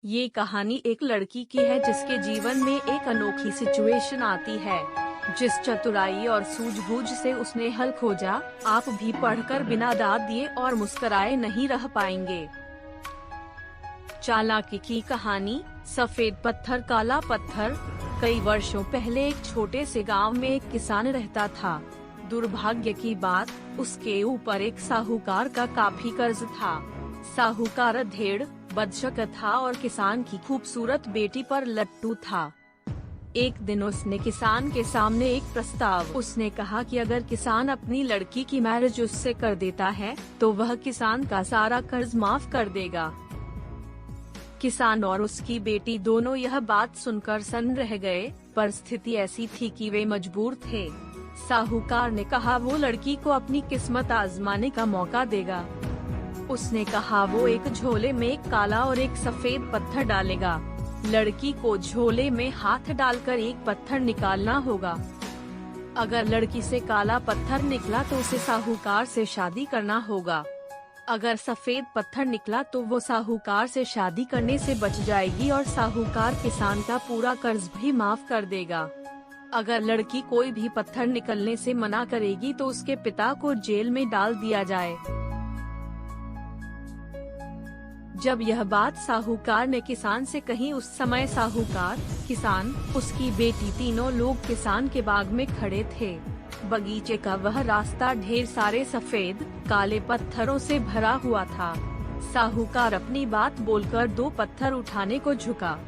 ये कहानी एक लड़की की है जिसके जीवन में एक अनोखी सिचुएशन आती है। जिस चतुराई और सूझबूझ से उसने हल खोजा, आप भी पढ़कर बिना दाद दिए और मुस्कुराए नहीं रह पाएंगे। चालाकी की कहानी, सफेद पत्थर काला पत्थर। कई वर्षों पहले एक छोटे से गांव में एक किसान रहता था। दुर्भाग्य की बात, उसके ऊपर एक साहूकार का काफी कर्ज था। साहूकार अधेड़, बदशक था और किसान की खूबसूरत बेटी पर लट्टू था। एक दिन उसने किसान के सामने एक प्रस्ताव, उसने कहा कि अगर किसान अपनी लड़की की मैरिज उससे कर देता है तो वह किसान का सारा कर्ज माफ कर देगा। किसान और उसकी बेटी दोनों यह बात सुनकर सन्न रह गए, पर स्थिति ऐसी थी कि वे मजबूर थे। साहूकार ने कहा वो लड़की को अपनी किस्मत आजमाने का मौका देगा। उसने कहा वो एक झोले में एक काला और एक सफेद पत्थर डालेगा। लड़की को झोले में हाथ डालकर एक पत्थर निकालना होगा। अगर लड़की से काला पत्थर निकला तो उसे साहूकार से शादी करना होगा। अगर सफेद पत्थर निकला तो वो साहूकार से शादी करने से बच जाएगी और साहूकार किसान का पूरा कर्ज भी माफ कर देगा। अगर लड़की कोई भी पत्थर निकलने से मना करेगी तो उसके पिता को जेल में डाल दिया जाए। जब यह बात साहूकार ने किसान से कही, उस समय साहूकार, किसान, उसकी बेटी तीनों लोग किसान के बाग में खड़े थे। बगीचे का वह रास्ता ढेर सारे सफेद काले पत्थरों से भरा हुआ था। साहूकार अपनी बात बोलकर दो पत्थर उठाने को झुका।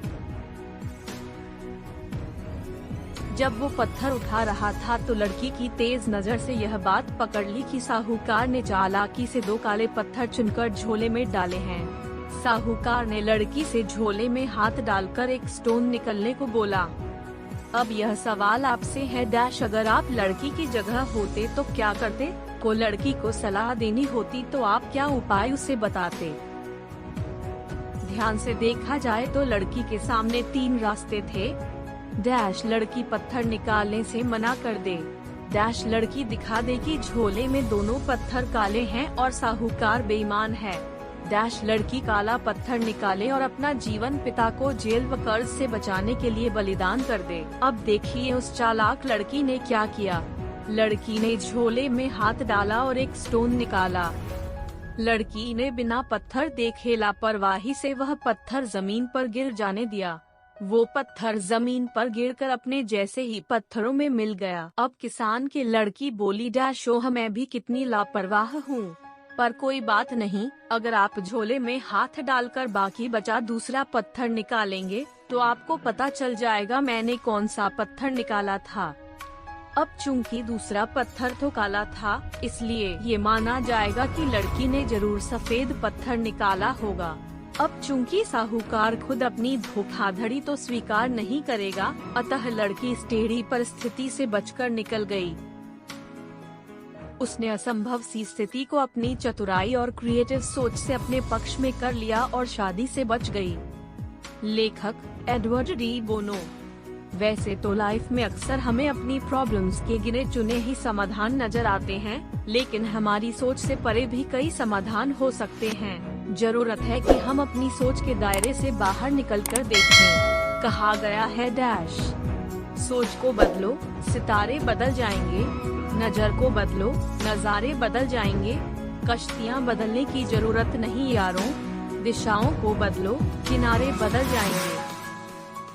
जब वो पत्थर उठा रहा था तो लड़की की तेज नजर से यह बात पकड़ ली कि साहूकार ने चालाकी से दो काले पत्थर चुनकर झोले में डाले हैं। साहूकार ने लड़की से झोले में हाथ डालकर एक स्टोन निकलने को बोला। अब यह सवाल आपसे है डैश, अगर आप लड़की की जगह होते तो क्या करते? को लड़की को सलाह देनी होती तो आप क्या उपाय उसे बताते? ध्यान से देखा जाए तो लड़की के सामने तीन रास्ते थे। डैश लड़की पत्थर निकालने से मना कर दे। डैश लड़की दिखा दे कि झोले में दोनों पत्थर काले हैं और साहूकार बेईमान है। डैश लड़की काला पत्थर निकाले और अपना जीवन पिता को जेल व कर्ज से बचाने के लिए बलिदान कर दे। अब देखिए उस चालाक लड़की ने क्या किया। लड़की ने झोले में हाथ डाला और एक स्टोन निकाला। लड़की ने बिना पत्थर देखे लापरवाही से वह पत्थर जमीन पर गिर जाने दिया। वो पत्थर जमीन पर गिरकर अपने जैसे ही पत्थरों में मिल गया। अब किसान की लड़की बोली, डैश ओह मैं भी कितनी लापरवाह हूँ, पर कोई बात नहीं, अगर आप झोले में हाथ डालकर बाकी बचा दूसरा पत्थर निकालेंगे तो आपको पता चल जाएगा मैंने कौन सा पत्थर निकाला था। अब चूंकि दूसरा पत्थर तो काला था, इसलिए ये माना जाएगा कि लड़की ने जरूर सफेद पत्थर निकाला होगा। अब चूंकि साहूकार खुद अपनी धोखाधड़ी तो स्वीकार नहीं करेगा, अतः लड़की इस टेढ़ी परिस्थिति से बचकर निकल गई। उसने असंभव सी स्थिति को अपनी चतुराई और क्रिएटिव सोच से अपने पक्ष में कर लिया और शादी से बच गई। लेखक एडवर्ड डी बोनो। वैसे तो लाइफ में अक्सर हमें अपनी प्रॉब्लम्स के गिने चुने ही समाधान नजर आते हैं, लेकिन हमारी सोच से परे भी कई समाधान हो सकते हैं। जरूरत है कि हम अपनी सोच के दायरे से बाहर निकलकर देखें। कहा गया है डैश, सोच को बदलो, सितारे बदल जाएंगे। नजर को बदलो, नजारे बदल जाएंगे। कश्तियाँ बदलने की जरूरत नहीं यारों, दिशाओं को बदलो, किनारे बदल जाएंगे।